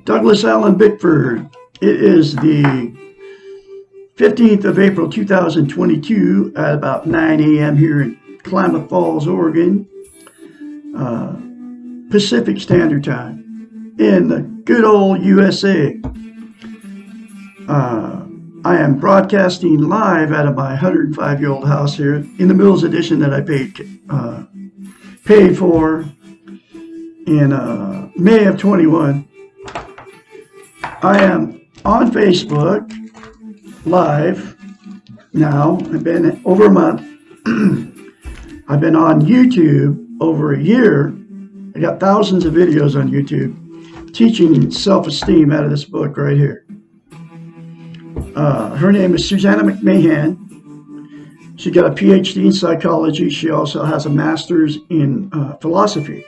Douglas Allen Bickford. It is the 15th of April 2022 at about 9 a.m. here in Klamath Falls, Oregon, Pacific Standard Time in the good old USA. I am broadcasting live out of my 105-year-old house here in the Mills Edition that I paid for in May of 21. I am on Facebook live now. I've been over a month. I've been on YouTube over a year. I got thousands of videos on YouTube teaching self-esteem out of this book right here. Her name is Susanna McMahon. She got a PhD in psychology. She also has a master's in philosophy.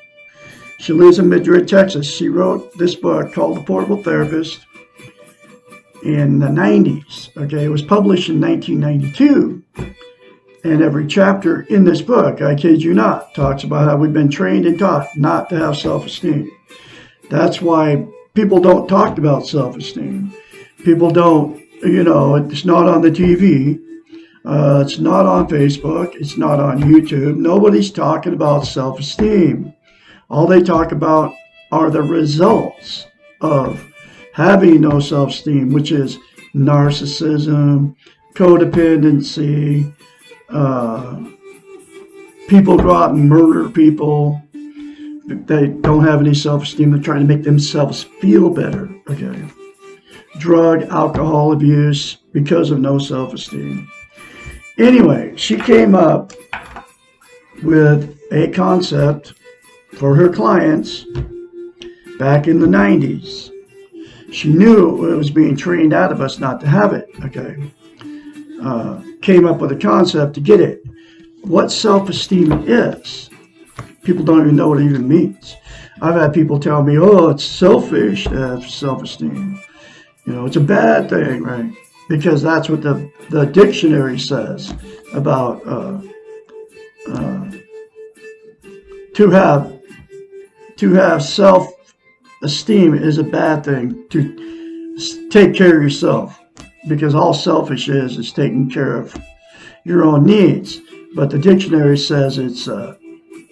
She lives in Madrid, Texas. She wrote this book called The Portable Therapist in the 90s. Okay, it was published in 1992. And every chapter in this book, I kid you not, talks about how we've been trained and taught not to have self-esteem. That's why people don't talk about self-esteem. People don't, it's not on the TV. It's not on Facebook. It's not on YouTube. Nobody's talking about self-esteem. All they talk about are the results of having no self-esteem, which is narcissism, codependency, people go out and murder people. They don't have any self-esteem. They're trying to make themselves feel better. Okay. Drug, alcohol abuse because of no self-esteem. Anyway, she came up with a concept for her clients back in the 90s. She knew it was being trained out of us not to have it. Okay. Came up with a concept to get it. What self-esteem is. People don't even know what it even means. I've had people tell me, oh, it's selfish to have self-esteem. It's a bad thing, right? Because that's what the dictionary says about to have self-esteem is a bad thing. To take care of yourself, because all selfish is taking care of your own needs. But the dictionary says it's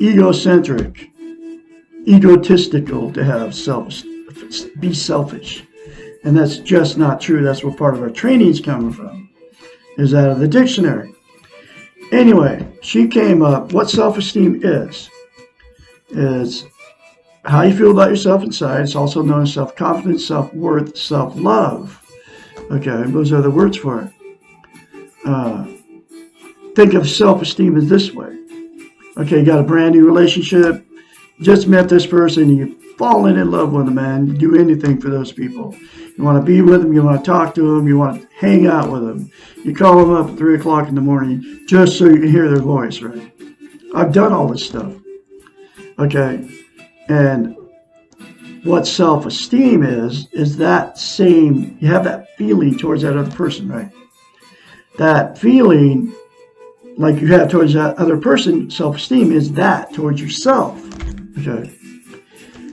egocentric, egotistical to have be selfish. And that's just not true. That's where part of our training's coming from, is out of the dictionary. Anyway, she came up, what self-esteem is how you feel about yourself inside. It's also known as self-confidence, self-worth, self-love. Okay, those are the words for it. Think of self-esteem as this way. Okay, you got a brand new relationship, just met this person, you've fallen in love with them, man. You do anything for those people. You want to be with them, you want to talk to them, you want to hang out with them. You call them up at 3 o'clock in the morning just so you can hear their voice, right? I've done all this stuff. Okay, and what self-esteem is that same, you have that feeling towards that other person, right? That feeling like you have towards that other person, self-esteem is that towards yourself. Okay.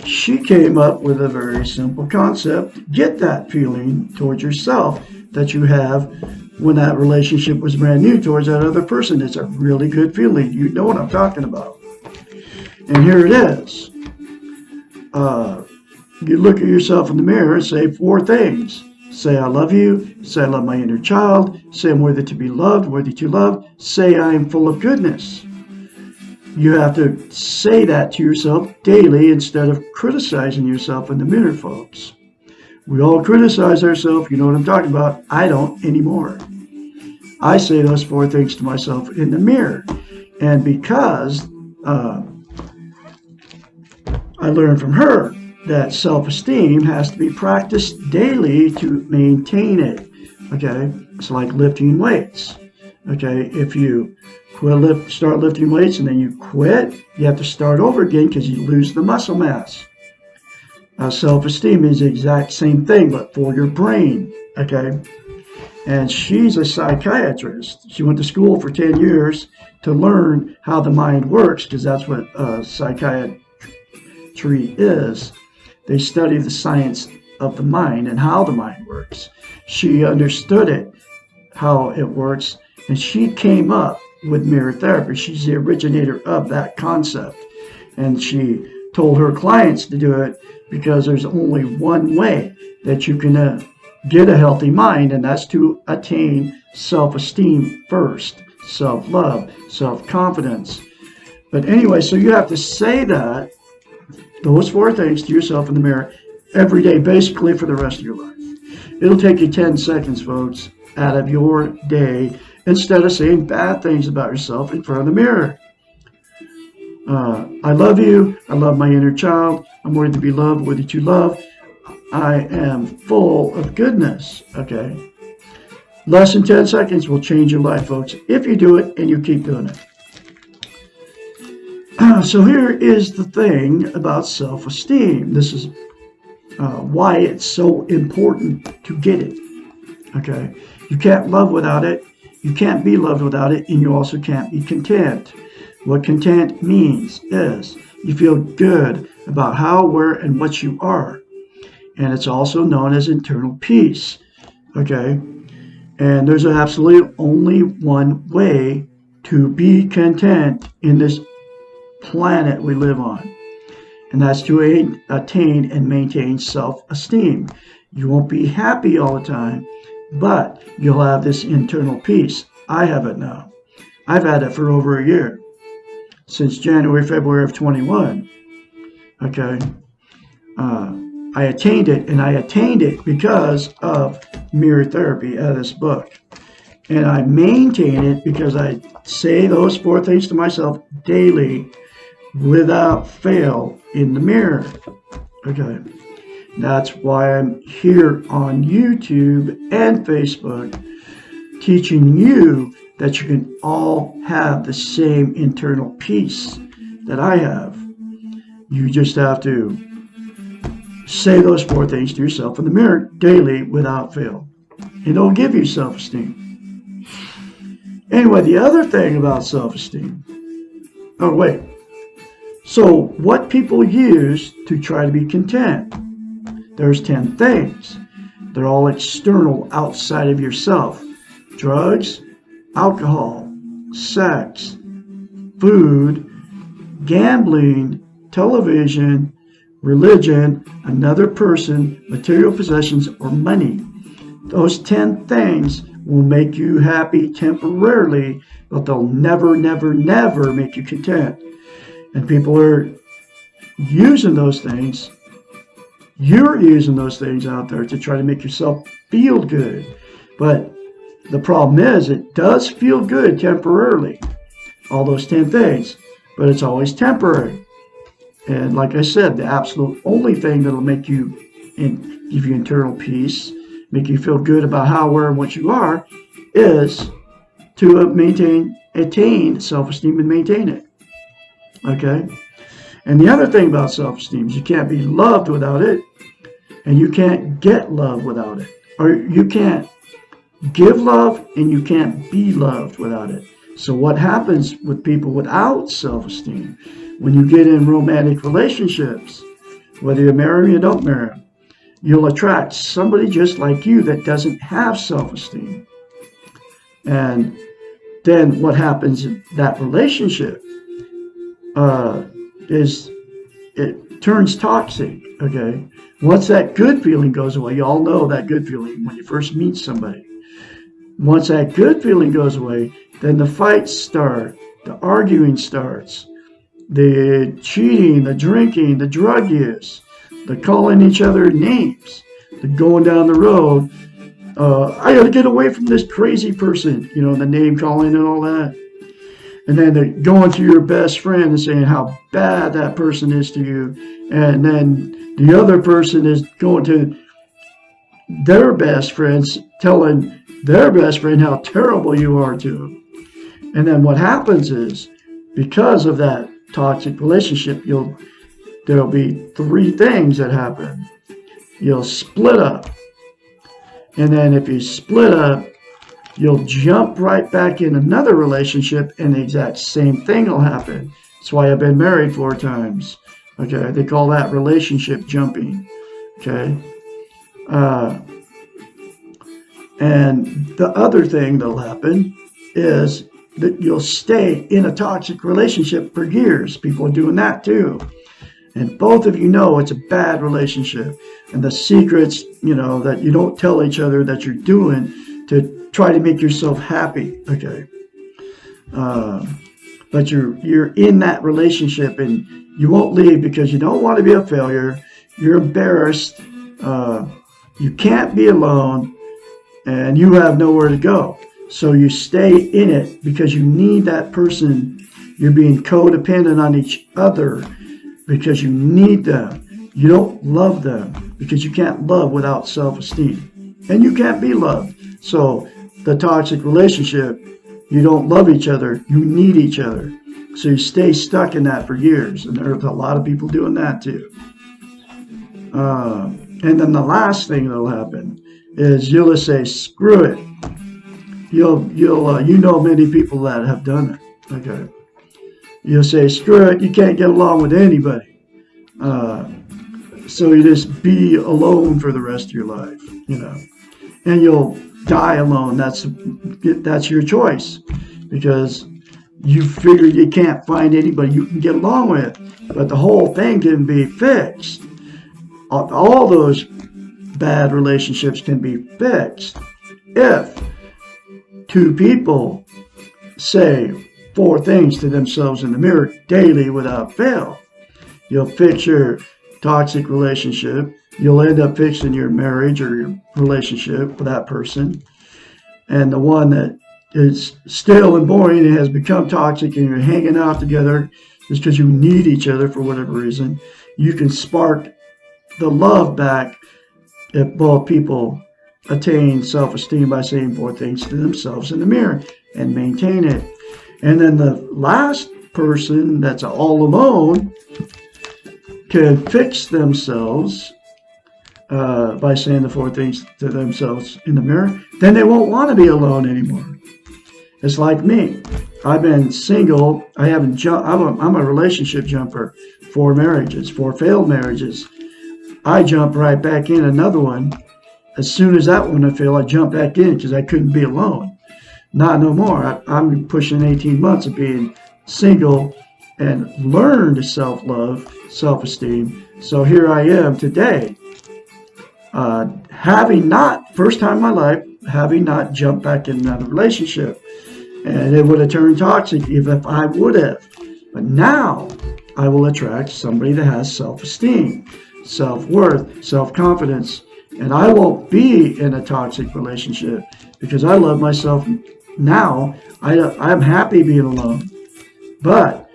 She came up with a very simple concept. Get that feeling towards yourself that you have when that relationship was brand new towards that other person. It's a really good feeling. You know what I'm talking about. And here it is. You look at yourself in the mirror and say 4 things. Say, I love you. Say, I love my inner child. Say, I'm worthy to be loved, worthy to love. Say, I am full of goodness. You have to say that to yourself daily instead of criticizing yourself in the mirror, folks. We all criticize ourselves. You know what I'm talking about. I don't anymore. I say those 4 things to myself in the mirror. And because I learned from her that self-esteem has to be practiced daily to maintain it. Okay, it's like lifting weights. Okay, if you start lifting weights and then you quit, you have to start over again because you lose the muscle mass. Self-esteem is the exact same thing, but for your brain. Okay, and she's a psychiatrist. She went to school for 10 years to learn how the mind works, because that's what psychiatry is. They study the science of the mind and how the mind works. She understood it, how it works, and she came up with mirror therapy. She's the originator of that concept. And she told her clients to do it because there's only one way that you can get a healthy mind, and that's to attain self-esteem first, self-love, self-confidence. But anyway, so you have to say those 4 things to yourself in the mirror every day, basically for the rest of your life. It'll take you 10 seconds, folks, out of your day, instead of saying bad things about yourself in front of the mirror. I love you. I love my inner child. I'm worthy to be loved, worthy to love. I am full of goodness. Okay. Less than 10 seconds will change your life, folks, if you do it and you keep doing it. So here is the thing about self-esteem. This is why it's so important to get it. Okay. You can't love without it. You can't be loved without it. And you also can't be content. What content means is you feel good about how, where, and what you are. And it's also known as internal peace. Okay. And there's absolutely only one way to be content in this planet we live on. And that's to attain and maintain self-esteem. You won't be happy all the time, but you'll have this internal peace. I have it now. I've had it for over a year, since January, February of 21. Okay. I attained it, and I attained it because of mirror therapy out of this book. And I maintain it because I say those 4 things to myself daily without fail in the mirror. Okay. That's why I'm here on YouTube and Facebook teaching you that you can all have the same internal peace that I have. You just have to say those 4 things to yourself in the mirror daily without fail. And it'll give you self-esteem. Anyway, the other thing about self-esteem. Oh, wait. So what people use to try to be content. There's 10 things. They're all external, outside of yourself. Drugs, alcohol, sex, food, gambling, television, religion, another person, material possessions, or money. Those 10 things will make you happy temporarily, but they'll never, never, never make you content. And people are using those things. You're using those things out there to try to make yourself feel good. But the problem is, it does feel good temporarily, all those 10 things, but it's always temporary. And like I said, the absolute only thing that'll make you give you internal peace, make you feel good about how, where, and what you are, is to attain self-esteem and maintain it. Okay? And the other thing about self-esteem is you can't be loved without it, and you can't get love without it. Or you can't give love, and you can't be loved without it. So what happens with people without self-esteem, when you get in romantic relationships, whether you marry them or don't marry them, you'll attract somebody just like you that doesn't have self-esteem. And then what happens in that relationship is it turns toxic, okay? Once that good feeling goes away, you all know that good feeling when you first meet somebody. Once that good feeling goes away, then the fights start, the arguing starts, the cheating, the drinking, the drug use, the calling each other names, the going down the road. I got to get away from this crazy person, the name calling and all that. And then they're going to your best friend and saying how bad that person is to you. And then the other person is going to their best friends, telling their best friend how terrible you are to them. And then what happens is, because of that toxic relationship, there'll be three things that happen. You'll split up. And then if you split up, you'll jump right back in another relationship and the exact same thing will happen. That's why I've been married 4 times. Okay, they call that relationship jumping. Okay. And the other thing that'll happen is that you'll stay in a toxic relationship for years. People are doing that too. And both of you know it's a bad relationship. And the secrets, that you don't tell each other that you're doing to try to make yourself happy. Okay. But you're in that relationship and you won't leave because you don't want to be a failure. You're embarrassed. You can't be alone. And you have nowhere to go. So you stay in it because you need that person. You're being codependent on each other because you need them. You don't love them because you can't love without self-esteem. And you can't be loved. So the toxic relationship, you don't love each other. You need each other. So you stay stuck in that for years. And there's a lot of people doing that too. And then the last thing that'll happen is you'll just say, screw it. You know many people that have done it. Okay. You'll say, screw it. You can't get along with anybody. So you just be alone for the rest of your life, and you'll die alone. That's your choice because you figured you can't find anybody you can get along with, but the whole thing can be fixed. All those bad relationships can be fixed if 2 people say 4 things to themselves in the mirror daily without fail. You'll fix your toxic relationship. You'll end up fixing your marriage or your relationship with that person. And the one that is stale and boring and has become toxic and you're hanging out together just because you need each other for whatever reason, you can spark the love back if both people attain self-esteem by saying 4 things to themselves in the mirror and maintain it. And then the last person that's all alone can fix themselves by saying the 4 things to themselves in the mirror. Then they won't want to be alone anymore. It's like me. I've been single. I'm a relationship jumper. 4 marriages, 4 failed marriages. I jump right back in another one. As soon as that one I failed, I jump back in because I couldn't be alone. Not no more. I'm pushing 18 months of being single and learned self-love, self-esteem. So here I am today, first time in my life, having not jumped back in another relationship. And it would have turned toxic if I would have. But now I will attract somebody that has self-esteem, self-worth, self-confidence. And I won't be in a toxic relationship because I love myself now. I'm happy being alone. But,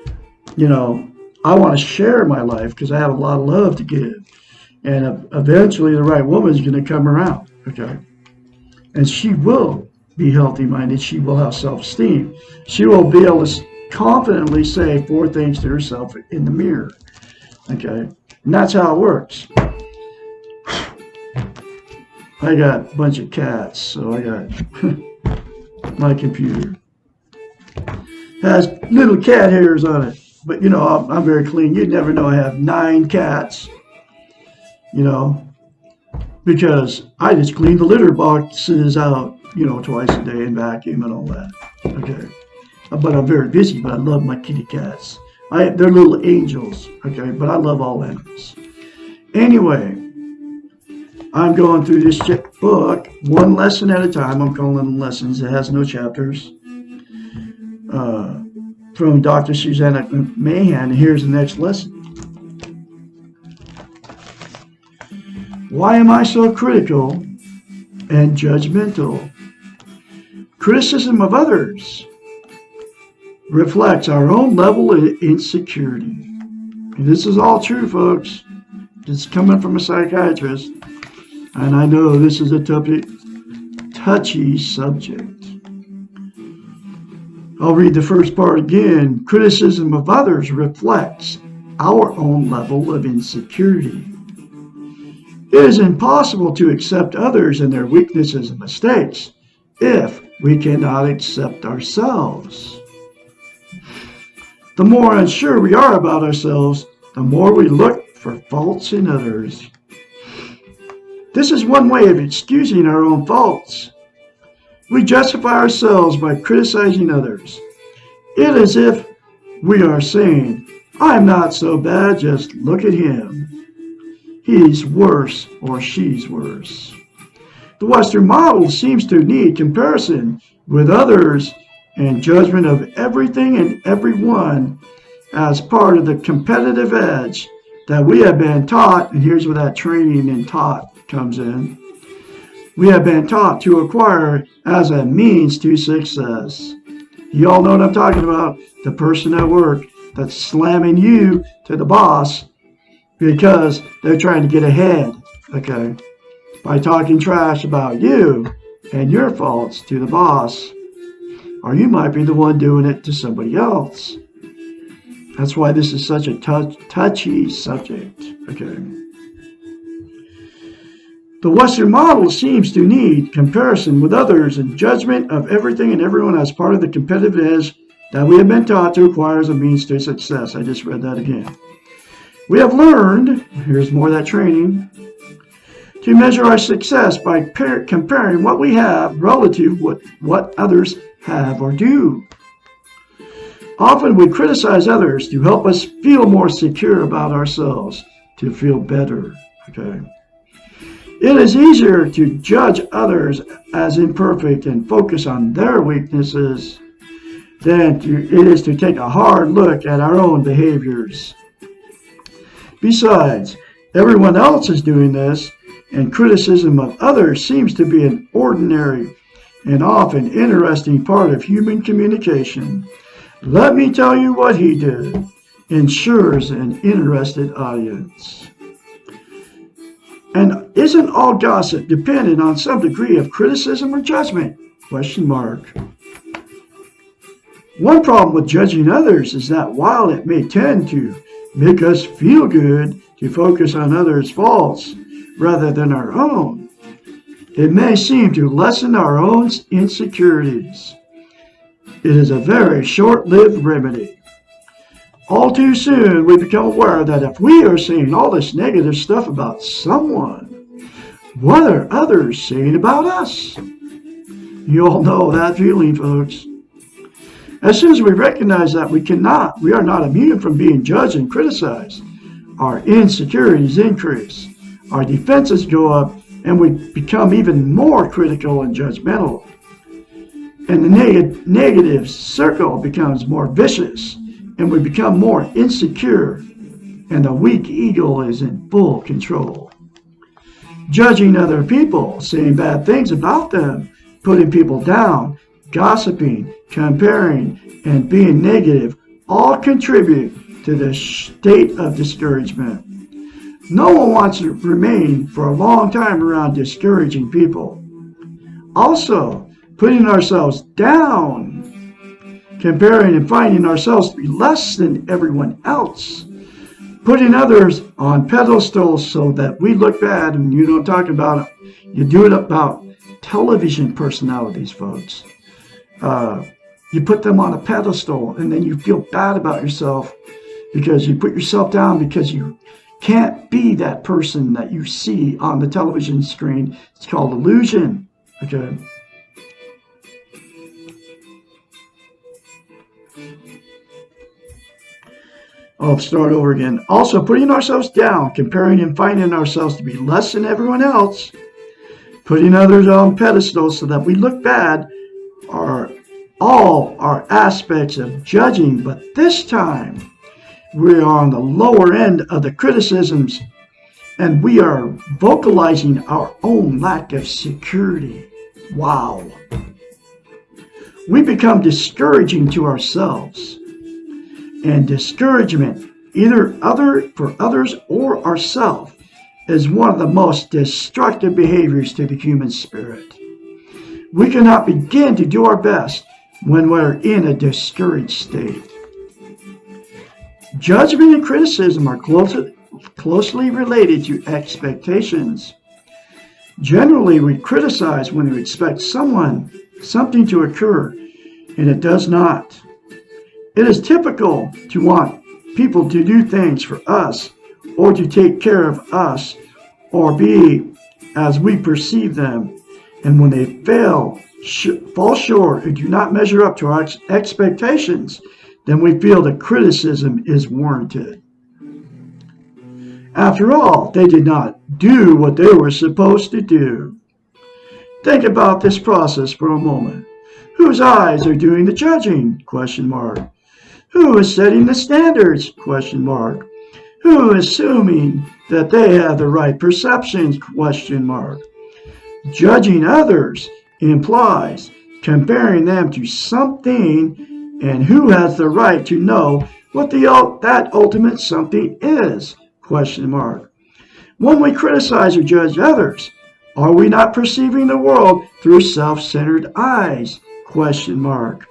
I want to share my life because I have a lot of love to give. And eventually the right woman is going to come around. Okay. And she will be healthy-minded. She will have self-esteem. She will be able to confidently say 4 things to herself in the mirror. Okay. And that's how it works. I got a bunch of cats, so I got my computer. Has little cat hairs on it. But, I'm very clean. You'd never know I have 9 cats, because I just clean the litter boxes out, twice a day and vacuum and all that. Okay. But I'm very busy, but I love my kitty cats. They're little angels, okay, but I love all animals. Anyway, I'm going through this book one lesson at a time. I'm calling them lessons. It has no chapters. From Dr. Susanna McMahon. Here's the next lesson. Why am I so critical and judgmental? Criticism of others reflects our own level of insecurity. And this is all true, folks. It's coming from a psychiatrist. And I know this is a touchy subject. I'll read the first part again. Criticism of others reflects our own level of insecurity. It is impossible to accept others and their weaknesses and mistakes if we cannot accept ourselves. The more unsure we are about ourselves, the more we look for faults in others. This is one way of excusing our own faults. We justify ourselves by criticizing others. It is as if we are saying, I'm not so bad, just look at him. He's worse or she's worse. The Western model seems to need comparison with others and judgment of everything and everyone as part of the competitive edge that we have been taught, and here's where that training and taught comes in. We have been taught to acquire as a means to success. You all know what I'm talking about. The person at work that's slamming you to the boss because they're trying to get ahead, okay, by talking trash about you and your faults to the boss. Or you might be the one doing it to somebody else. That's why this is such a touchy subject, okay. The Western model seems to need comparison with others and judgment of everything and everyone as part of the competitive edge that we have been taught to acquire as a means to success. I just read that again. We have learned, here's more of that training, to measure our success by comparing what we have relative to what others have or do. Often we criticize others to help us feel more secure about ourselves, to feel better, okay? It is easier to judge others as imperfect and focus on their weaknesses than it is to take a hard look at our own behaviors. Besides, everyone else is doing this, and criticism of others seems to be an ordinary and often interesting part of human communication. Let me tell you what he did ensures an interested audience. And isn't all gossip dependent on some degree of criticism or judgment? Question mark. One problem with judging others is that while it may tend to make us feel good to focus on others' faults rather than our own, it may seem to lessen our own insecurities. It is a very short-lived remedy. All too soon, we become aware that if we are saying all this negative stuff about someone, what are others saying about us? You all know that feeling, folks. As soon as we recognize that we are not immune from being judged and criticized, our insecurities increase, our defenses go up, and we become even more critical and judgmental. And the negative circle becomes more vicious, and we become more insecure, and the weak ego is in full control. Judging other people, saying bad things about them, putting people down, gossiping, comparing, and being negative all contribute to the state of discouragement. No one wants to remain for a long time around discouraging people. Also, putting ourselves down, comparing and finding ourselves to be less than everyone else, putting others on pedestals so that we look bad, and you don't talk about it. You do it about television personalities, folks. You put them on a pedestal, and then you feel bad about yourself because you put yourself down because you can't be that person that you see on the television screen. It's called illusion. Okay. I'll start over again. Also, putting ourselves down, comparing and finding ourselves to be less than everyone else, putting others on pedestals so that we look bad, all are aspects of judging, but this time we are on the lower end of the criticisms, and we are vocalizing our own lack of security. Wow. we become discouraging to ourselves. And discouragement, either for others or ourselves, is one of the most destructive behaviors to the human spirit. We cannot begin to do our best when we're in a discouraged state. Judgment and criticism are closely related to expectations. Generally, we criticize when we expect something to occur, and it does not. It is typical to want people to do things for us, or to take care of us, or be as we perceive them. And when they fall short and do not measure up to our expectations, then we feel that criticism is warranted. After all, they did not do what they were supposed to do. Think about this process for a moment. Whose eyes are doing the judging? Question mark. Who is setting the standards? Question mark. Who is assuming that they have the right perceptions? Question mark. Judging others implies comparing them to something, and who has the right to know what that ultimate something is? Question mark. When we criticize or judge others, are we not perceiving the world through self-centered eyes? Question mark.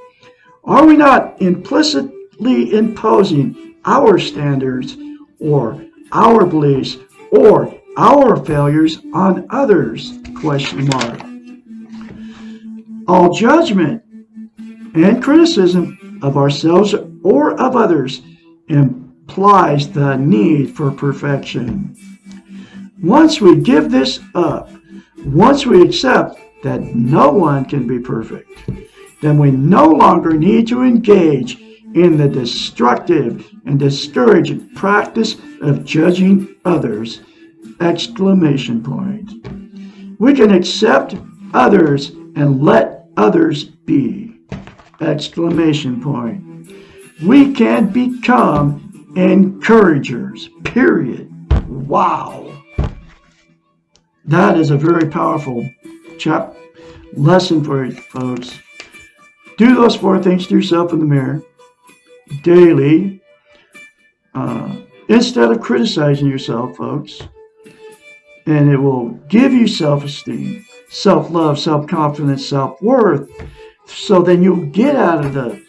Are we not implicitly imposing our standards or our beliefs or our failures on others? Question mark. All judgment and criticism of ourselves or of others implies the need for perfection. Once we give this up, once we accept that no one can be perfect, then we no longer need to engage in the destructive and discouraging practice of judging others! Exclamation point. We can accept others and let others be! Exclamation point. We can become encouragers. Period. Wow. That is a very powerful lesson for you, folks. Do those 4 things to yourself in the mirror daily, instead of criticizing yourself, folks. And it will give you self-esteem, self-love, self-confidence, self-worth. So then you'll get out of the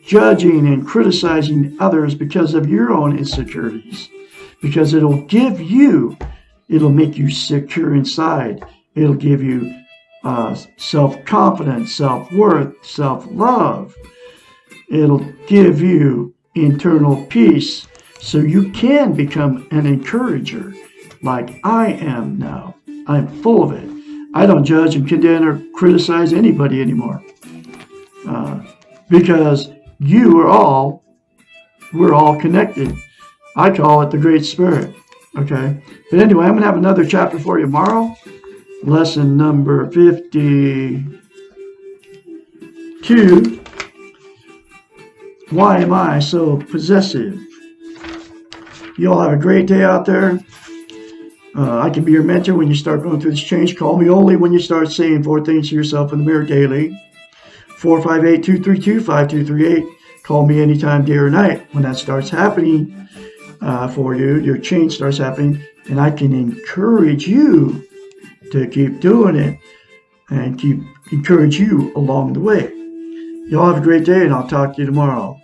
judging and criticizing others because of your own insecurities. Because it'll make you secure inside. It'll give you self-confidence, self-worth, self-love. It'll give you internal peace so you can become an encourager like I am now. I'm full of it. I don't judge and condemn or criticize anybody anymore because we're all connected. I call it the Great Spirit. Okay? But anyway, I'm going to have another chapter for you tomorrow. Lesson number 52. Why am I so possessive? You all have a great day out there. I can be your mentor when you start going through this change. Call me only when you start saying 4 things to yourself in the mirror daily. 458-232-5238. Call me anytime, day or night, when that starts happening for you. Your change starts happening. And I can encourage you to keep doing it and encourage you along the way. Y'all have a great day, and I'll talk to you tomorrow.